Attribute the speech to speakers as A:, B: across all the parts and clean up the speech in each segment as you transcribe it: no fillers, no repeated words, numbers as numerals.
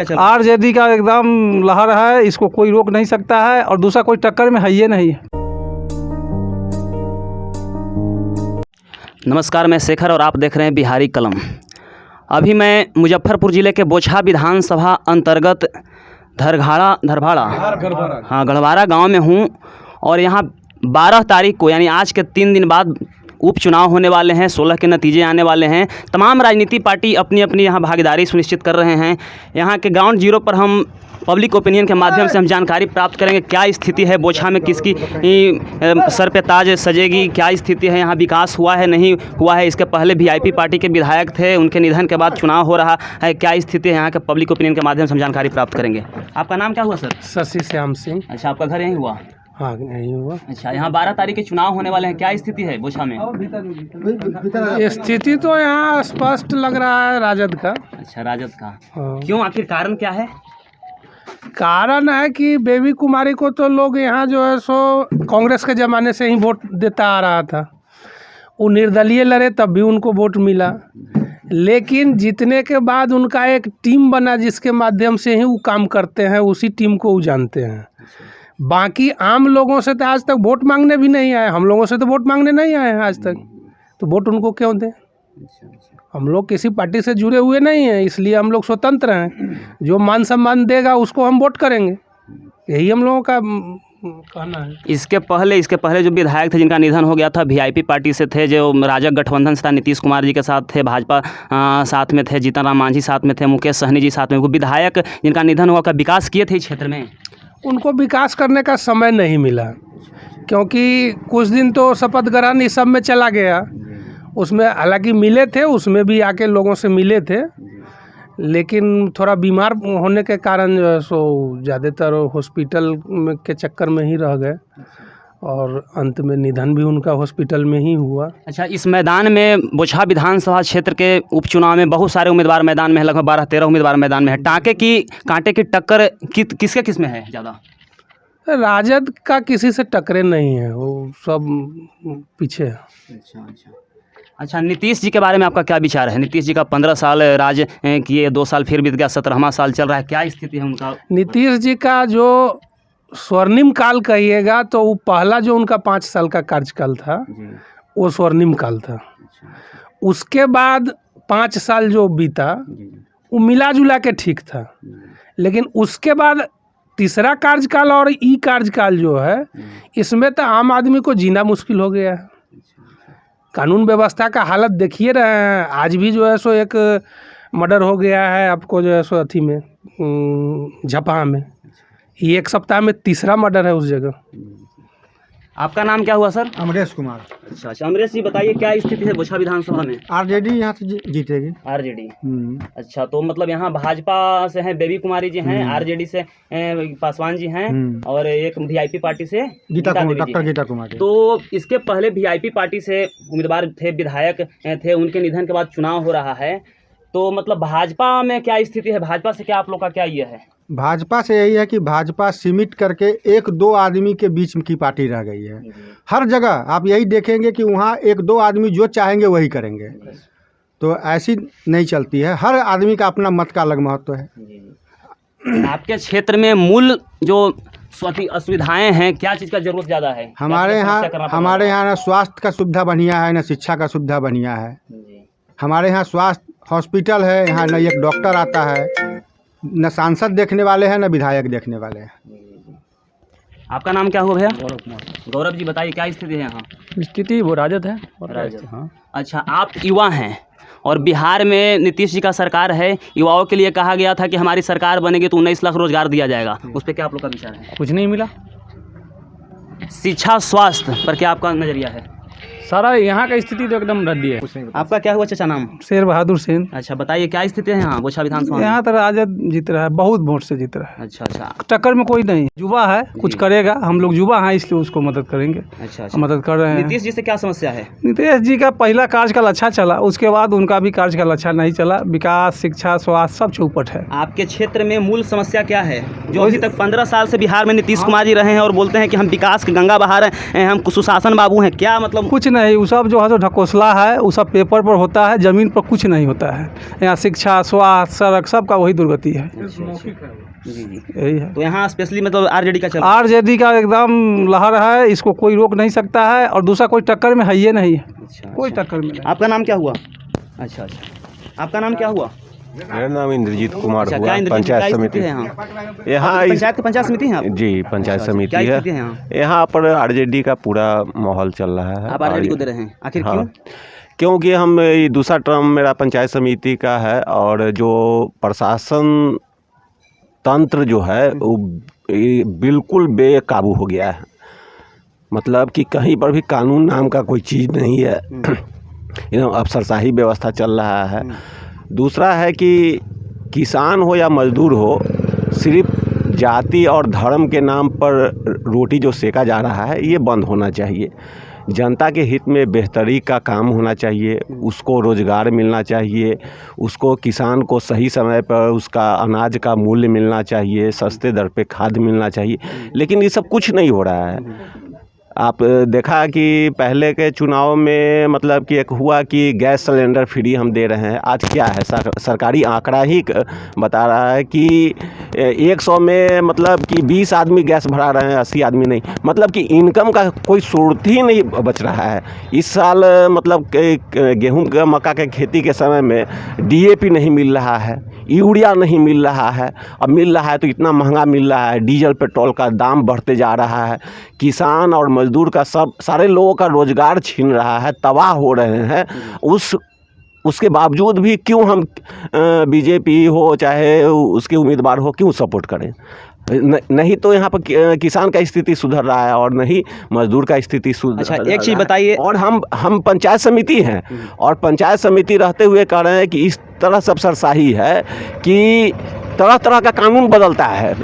A: RJD का एकदम लहर है, इसको कोई रोक नहीं सकता है और दूसरा कोई टक्कर में है ही नहीं।
B: नमस्कार, मैं शेखर और आप देख रहे हैं बिहारी कलम। अभी मैं मुजफ्फरपुर ज़िले के बोचहा विधानसभा अंतर्गत गढ़वारा गांव में हूं और यहां 12 तारीख को यानी आज के 3 दिन बाद उपचुनाव होने वाले हैं। 16 के नतीजे आने वाले हैं। तमाम राजनीतिक पार्टी अपनी अपनी यहाँ भागीदारी सुनिश्चित कर रहे हैं। यहाँ के ग्राउंड जीरो पर हम पब्लिक ओपिनियन के माध्यम से हम जानकारी प्राप्त करेंगे क्या स्थिति है, बोचहा में किसकी सर पे ताज सजेगी, क्या स्थिति है, यहाँ विकास हुआ है नहीं हुआ है। इसके पहले वीआईपी पार्टी के विधायक थे, उनके निधन के बाद चुनाव हो रहा है, क्या स्थिति है यहाँ के पब्लिक ओपिनियन के माध्यम से हम जानकारी प्राप्त करेंगे। आपका नाम क्या हुआ सर?
A: शशि श्याम सिंह।
B: अच्छा, आपका घर यहीं हुआ?
A: हाँ, यहीं हुआ।
B: अच्छा, यहाँ 12 तारीख के चुनाव होने वाले हैं, क्या स्थिति है बोचहा में?
A: स्थिति तो यहाँ स्पष्ट लग रहा है राजद का।
B: अच्छा, राजद का।
A: हाँ।
B: क्यों, आखिर कारण क्या है?
A: कारण है कि बेबी कुमारी को तो लोग यहाँ जो है सो कांग्रेस के ज़माने से ही वोट देता आ रहा था। वो निर्दलीय लड़े तब भी उनको वोट मिला, लेकिन जीतने के बाद उनका एक टीम बना जिसके माध्यम से ही वो काम करते हैं, उसी टीम को वो जानते हैं। बाकी आम लोगों से तो आज तक वोट मांगने भी नहीं आए, हम लोगों से तो वोट मांगने नहीं आए हैं आज तक, तो वोट उनको क्यों दें? हम लोग किसी पार्टी से जुड़े हुए नहीं हैं, इसलिए हम लोग स्वतंत्र हैं। जो मान सम्मान देगा उसको हम वोट करेंगे, यही हम लोगों का कहना है।
B: इसके पहले जो विधायक थे जिनका निधन हो गया था, वीआईपी पार्टी से थे, जो राजग गठबंधन से था, नीतीश कुमार जी के साथ थे, भाजपा साथ में थे, जीतन राम मांझी साथ में थे, मुकेश सहनी जी साथ में, वो विधायक जिनका निधन हुआ, का विकास किए थे इस क्षेत्र में?
A: उनको विकास करने का समय नहीं मिला, क्योंकि कुछ दिन तो शपथ ग्रहण इस सब में चला गया। उसमें हालांकि मिले थे, उसमें भी आके लोगों से मिले थे, लेकिन थोड़ा बीमार होने के कारण जो है सो ज़्यादातर हॉस्पिटल के चक्कर में ही रह गए और अंत में निधन भी उनका हॉस्पिटल में ही हुआ।
B: अच्छा, इस मैदान में बोचहा विधानसभा क्षेत्र के उपचुनाव में बहुत सारे उम्मीदवार मैदान में है, लगभग 12-13 उम्मीदवार मैदान में है। कांटे की टक्कर किसके किस में है ज़्यादा?
A: राजद का किसी से टक्करे नहीं है, वो सब पीछे है।
B: अच्छा, नीतीश जी के बारे में आपका क्या विचार है? नीतीश जी का 15 साल राज किए, 2 साल फिर बीत गया, 17वां साल चल रहा है, क्या स्थिति है उनका?
A: नीतीश जी का जो स्वर्णिम काल कहिएगा तो वो पहला जो उनका 5 साल का कार्यकाल था वो स्वर्णिम काल था। उसके बाद 5 साल जो बीता वो मिला जुला के ठीक था, लेकिन उसके बाद तीसरा कार्यकाल और ई कार्यकाल जो है, इसमें तो आम आदमी को जीना मुश्किल हो गया है। कानून व्यवस्था का हालत देखिए रहे हैं, आज भी जो है सो एक मर्डर हो गया है आपको जो है सो अथी में झपहा में, ये 1 सप्ताह में तीसरा मर्डर है उस जगह।
B: आपका नाम क्या हुआ सर?
C: अमरेश कुमार।
B: अच्छा, अमरेश जी बताइए क्या स्थिति है बोचहा विधानसभा में?
C: आरजेडी यहाँ से जीतेगी।
B: आरजेडी। अच्छा, तो मतलब यहाँ भाजपा से हैं बेबी कुमारी जी हैं, आरजेडी से पासवान जी हैं और एक वीआईपी पार्टी से
C: डॉक्टर गीता कुमारी।
B: तो इसके पहले वीआईपी पार्टी से उम्मीदवार थे, विधायक थे, उनके निधन के बाद चुनाव हो रहा है, तो मतलब भाजपा में क्या स्थिति है? भाजपा से क्या आप लोग का क्या ये है?
C: भाजपा से यही है कि भाजपा सीमित करके 1-2 आदमी के बीच की पार्टी रह गई है। हर जगह आप यही देखेंगे कि वहाँ 1-2 आदमी जो चाहेंगे वही करेंगे, तो ऐसी नहीं चलती है। हर आदमी का अपना मत का अलग महत्व है।
B: आपके क्षेत्र में मूल जो असुविधाएं हैं, क्या चीज़ का जरूरत ज़्यादा है?
C: हमारे यहाँ ना स्वास्थ्य का सुविधा बढ़िया है, ना शिक्षा का सुविधा बढ़िया है। हमारे यहाँ स्वास्थ्य हॉस्पिटल है, यहाँ न एक डॉक्टर आता है, न सांसद देखने वाले हैं, न विधायक देखने वाले हैं।
B: आपका नाम क्या हुआ भैया? गौरव जी बताइए क्या स्थिति है यहाँ?
A: स्थिति वो राजद है।
B: राजद। हाँ। अच्छा, आप युवा हैं और बिहार में नीतीश जी का सरकार है, युवाओं के लिए कहा गया था कि हमारी सरकार बनेगी तो 19 लाख रोजगार दिया जाएगा, उस पर क्या आप लोग का विचार है?
A: कुछ नहीं मिला।
B: शिक्षा स्वास्थ्य पर क्या आपका नज़रिया है?
A: सारा यहाँ का स्थिति तो एकदम रद्दी है।
B: आपका क्या हुआ चाचा नाम?
A: शेर बहादुर सिंह।
B: अच्छा, बताइए क्या स्थिति है यहाँ बोचहा विधानसभा में?
A: यहाँ तो राजद जीत रहा है, बहुत वोट से जीत रहा है।
B: अच्छा,
A: टक्कर में कोई नहीं। युवा है, कुछ करेगा, हम लोग युवा हैं इसलिए उसको मदद करेंगे।
B: अच्छा,
A: मदद कर रहे हैं।
B: नीतीश जी से क्या समस्या है?
A: नीतीश जी का पहला कार्यकाल अच्छा चला, उसके बाद उनका भी कार्यकाल अच्छा नहीं चला। विकास, शिक्षा, स्वास्थ्य सब चौपट है।
B: आपके क्षेत्र में मूल समस्या क्या है? जो अभी तक 15 साल से बिहार में नीतीश कुमार जी रहे हैं और बोलते हैं कि हम विकास की गंगा बहा रहे हैं, हम सुशासन बाबू हैं, क्या मतलब?
A: कुछ
D: नहीं, वो सब जो है तो ढकोसला है, वो सब पेपर पर होता है, ज़मीन पर कुछ नहीं होता है। यहाँ शिक्षा, स्वास्थ्य, सड़क सबका वही दुर्गति है।
B: जी जी।
D: यही है।
B: तो यहाँ स्पेशली मतलब आरजेडी का चल
D: आरजेडी का एकदम लहर है, इसको कोई रोक नहीं सकता है, और दूसरा कोई टक्कर में है ही नहीं,
B: अच्छा,
D: कोई टक्कर में नहीं।
B: आपका नाम क्या हुआ? अच्छा अच्छा, आपका नाम क्या हुआ?
E: मेरा नाम इंद्रजीत कुमार
B: अच्छा,
E: हुआ,
B: क्या इंद्रजीत,
E: पंचायत
B: क्या
E: समिति
B: स्थिति है यहाँ?
E: यहाँ
B: पंचायत की पंचायत समिति है आप?
E: जी पंचायत
B: अच्छा,
E: समिति
B: क्या
E: है।
B: स्थिति है यहाँ?
E: यहाँ पर आरजेडी का पूरा माहौल चल रहा है।
B: आप आरजेडी को दे रहे हैं, आखिर
E: हाँ,
B: क्यों?
E: क्योंकि हम ये दूसरा टर्म मेरा पंचायत समिति का है, और जो प्रशासन तंत्र जो है वो ये बिल्कुल बेकाबू हो गया है। मतलब कि कहीं पर भी कानून नाम का कोई चीज़ नहीं है। एकदम अफसरशाही व्यवस्था चल रहा है। दूसरा है कि किसान हो या मजदूर हो, सिर्फ जाति और धर्म के नाम पर रोटी जो सेका जा रहा है ये बंद होना चाहिए। जनता के हित में बेहतरी का काम होना चाहिए, उसको रोज़गार मिलना चाहिए, उसको किसान को सही समय पर उसका अनाज का मूल्य मिलना चाहिए, सस्ते दर पे खाद मिलना चाहिए, लेकिन ये सब कुछ नहीं हो रहा है। आप देखा कि पहले के चुनाव में मतलब कि एक हुआ कि गैस सिलेंडर फ्री हम दे रहे हैं। आज क्या है, सरकारी आंकड़ा ही बता रहा है कि 100 में मतलब कि 20 आदमी गैस भरा रहे हैं, 80 आदमी नहीं। मतलब कि इनकम का कोई स्रोत ही नहीं बच रहा है। इस साल मतलब गेहूं का मक्का के खेती के समय में DAP नहीं मिल रहा है, यूरिया नहीं मिल रहा है, अब मिल रहा है तो इतना महंगा मिल रहा है। डीजल पेट्रोल का दाम बढ़ते जा रहा है। किसान और मजदूर का सारे लोगों का रोजगार छीन रहा है, तबाह हो रहे हैं। उसके बावजूद भी क्यों हम बीजेपी हो चाहे उसके उम्मीदवार हो क्यों सपोर्ट करें? नहीं तो यहाँ पर किसान का स्थिति सुधर रहा है और नहीं मजदूर का स्थिति सुधर रहा है।
B: अच्छा, एक चीज़ बताइए।
E: और हम पंचायत समिति हैं, और पंचायत समिति रहते हुए कह रहे हैं कि इस तरह सब सरसाही है कि तरह तरह का कानून बदलता है।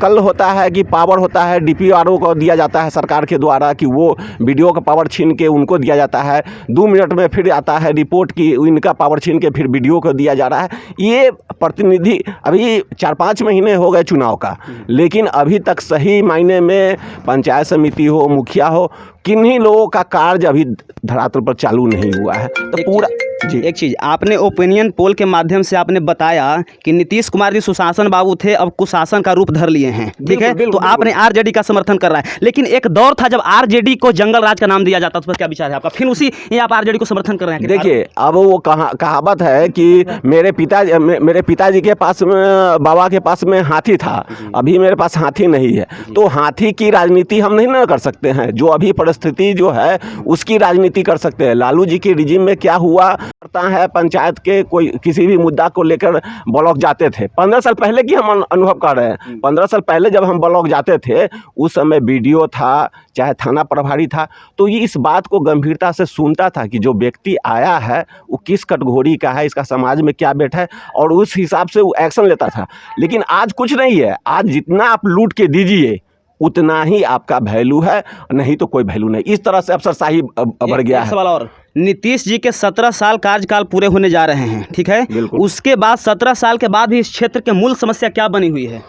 E: कल होता है कि पावर होता है DPRO को दिया जाता है सरकार के द्वारा कि वो BDO का पावर छीन के उनको दिया जाता है। 2 मिनट में फिर आता है रिपोर्ट कि इनका पावर छीन के फिर BDO को दिया जा रहा है। ये प्रतिनिधि अभी 4-5 महीने हो गए चुनाव का, लेकिन अभी तक सही मायने में पंचायत समिति हो, मुखिया हो, किन्हीं लोगों का कार्य अभी धरातल पर चालू नहीं हुआ है। तो पूरा जी,
B: एक चीज़ आपने ओपिनियन पोल के माध्यम से आपने बताया कि नीतीश कुमार जी सुशासन बाबू थे, अब कुशासन का रूप धर लिए हैं, ठीक है? तो आपने आरजेडी का समर्थन कर रहा है, लेकिन एक दौर था जब आरजेडी को जंगल राज का नाम दिया जाता था, उस पर क्या विचार है आपका? फिर उसी ये आप आरजेडी को समर्थन कर रहे हैं?
E: देखिए, अब वो कहावत है कि मेरे पिताजी के पास में, बाबा के पास में हाथी था, अभी मेरे पास हाथी नहीं है। तो हाथी की राजनीति हम नहीं ना कर सकते हैं, जो अभी परिस्थिति जो है उसकी राजनीति कर सकते हैं। लालू जी के रिजिम में क्या हुआ करता है, पंचायत के कोई किसी भी मुद्दा को लेकर ब्लॉक जाते थे। 15 साल पहले की हम अनुभव कर रहे हैं। 15 साल पहले जब हम ब्लॉक जाते थे, उस समय BDO था, चाहे थाना प्रभारी था, तो ये इस बात को गंभीरता से सुनता था कि जो व्यक्ति आया है वो किस कैटेगरी का है, इसका समाज में क्या बैठा है, और उस हिसाब से वो एक्शन लेता था। लेकिन आज कुछ नहीं है। आज जितना आप लूट के दीजिए उतना ही आपका वैल्यू है, नहीं तो कोई वैल्यू नहीं। इस तरह से अफसरशाही बढ़ गया है।
B: सवाल और, नीतीश जी के 17 साल कार्यकाल पूरे होने जा रहे हैं, ठीक है? उसके बाद 17 साल के बाद भी इस क्षेत्र के मूल समस्या क्या बनी हुई है?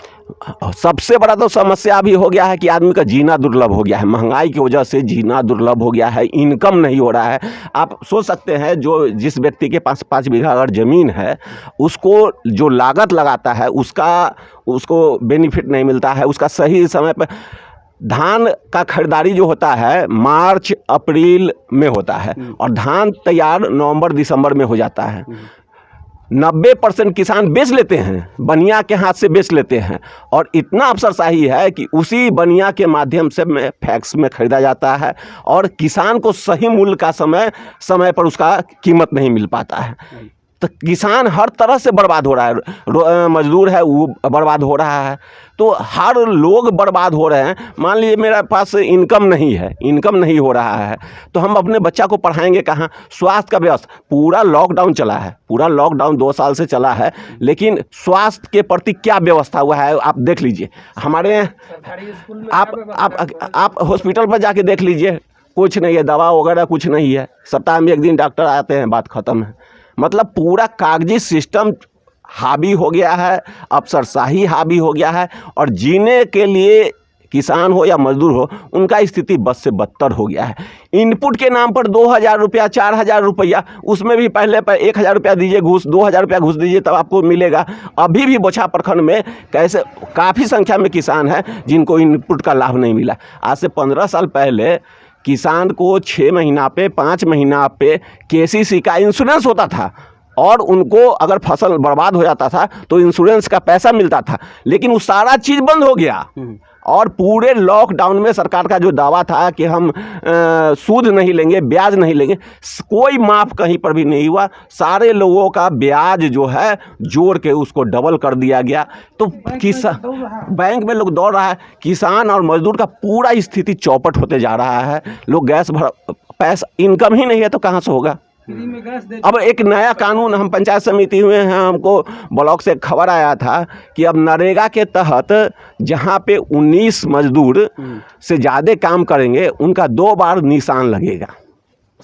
E: सबसे बड़ा तो समस्या भी हो गया है कि आदमी का जीना दुर्लभ हो गया है। महंगाई की वजह से जीना दुर्लभ हो गया है, इनकम नहीं हो रहा है। आप सोच सकते हैं, जो जिस व्यक्ति के पास 5 बीघा अगर ज़मीन है, उसको जो लागत लगाता है उसको बेनिफिट नहीं मिलता है। उसका सही समय पर धान का खरीदारी जो होता है मार्च अप्रैल में होता है, और धान तैयार नवंबर दिसंबर में हो जाता है। 90% किसान बेच लेते हैं, बनिया के हाथ से बेच लेते हैं, और इतना अफसरशाही है कि उसी बनिया के माध्यम से फैक्स में खरीदा जाता है, और किसान को सही मूल्य का समय पर उसका कीमत नहीं मिल पाता है। तो किसान हर तरह से बर्बाद हो रहा है। मजदूर है वो बर्बाद हो रहा है, तो हर लोग बर्बाद हो रहे हैं। मान लीजिए मेरे पास इनकम नहीं है, इनकम नहीं हो रहा है, तो हम अपने बच्चा को पढ़ाएंगे कहाँ? स्वास्थ्य का व्यवस्था पूरा लॉकडाउन चला है, पूरा लॉकडाउन 2 साल से चला है, लेकिन स्वास्थ्य के प्रति क्या व्यवस्था हुआ है आप देख लीजिए। हमारे आप हॉस्पिटल पर जाके देख लीजिए, कुछ नहीं है, दवा वगैरह कुछ नहीं है। सप्ताह में 1 दिन डॉक्टर आते हैं, बात ख़त्म है। मतलब पूरा कागजी सिस्टम हावी हो गया है, अफसरशाही हावी हो गया है, और जीने के लिए किसान हो या मजदूर हो, उनका स्थिति बद से बदतर हो गया है। इनपुट के नाम पर 2,000 रुपया, 4,000 रुपया, उसमें भी पहले 1,000 रुपया दीजिए घूस, 2,000 रुपया घूस दीजिए तब आपको मिलेगा। अभी भी बोछा प्रखंड में कैसे काफ़ी संख्या में किसान हैं जिनको इनपुट का लाभ नहीं मिला। आज से 15 साल पहले किसान को 6 महीना पे, 5 महीना पे KCC का इंश्योरेंस होता था और उनको अगर फसल बर्बाद हो जाता था तो इंश्योरेंस का पैसा मिलता था, लेकिन वो सारा चीज़ बंद हो गया। और पूरे लॉकडाउन में सरकार का जो दावा था कि हम सूद नहीं लेंगे, ब्याज नहीं लेंगे, कोई माफ़ कहीं पर भी नहीं हुआ। सारे लोगों का ब्याज जो है जोड़ के उसको डबल कर दिया गया। तो किसान बैंक में लोग दौड़ रहा है, किसान और मजदूर का पूरा स्थिति चौपट होते जा रहा है। लोग गैस भर पैसा इनकम ही नहीं है तो कहाँ से होगा। अब एक नया कानून, हम पंचायत समिति हुए हैं, हमको ब्लॉक से खबर आया था कि अब नरेगा के तहत जहाँ पे 19 मजदूर से ज़्यादा काम करेंगे उनका 2 बार निशान लगेगा।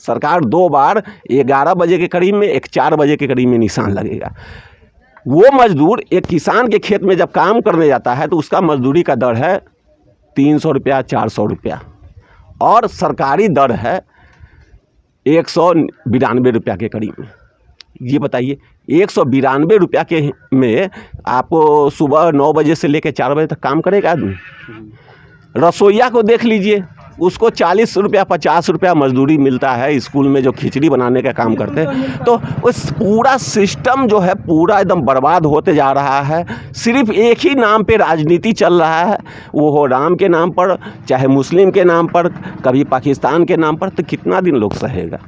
E: सरकार 2 बार 11 बजे के करीब में, एक 4 बजे के करीब में निशान लगेगा। वो मजदूर एक किसान के खेत में जब काम करने जाता है तो उसका मजदूरी का दर है 300 रुपया, 400 रुपया, और सरकारी दर है 192 रुपया के करीब में। ये बताइए 192 रुपया के में आपको सुबह 9 बजे से लेकर 4 बजे तक काम करेगा आदमी। रसोइया को देख लीजिए, उसको 40 रुपया, 50 रुपया मजदूरी मिलता है स्कूल में जो खिचड़ी बनाने का काम करते हैं। तो उस पूरा सिस्टम जो है पूरा एकदम बर्बाद होते जा रहा है। सिर्फ एक ही नाम पे राजनीति चल रहा है, वो हो राम के नाम पर, चाहे मुस्लिम के नाम पर, कभी पाकिस्तान के नाम पर। तो कितना दिन लोग सहेगा।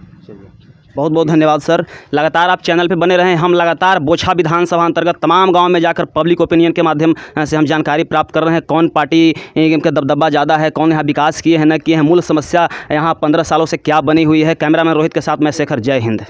B: बहुत बहुत धन्यवाद सर। लगातार आप चैनल पे बने रहें। हम लगातार बोछा विधानसभा अंतर्गत तमाम गांव में जाकर पब्लिक ओपिनियन के माध्यम से हम जानकारी प्राप्त कर रहे हैं, कौन पार्टी का दबदबा ज़्यादा है, कौन यहाँ विकास किए हैं न किए हैं, मूल समस्या यहाँ 15 सालों से क्या बनी हुई है। कैमरामैन रोहित के साथ मैं शेखर, जय हिंद।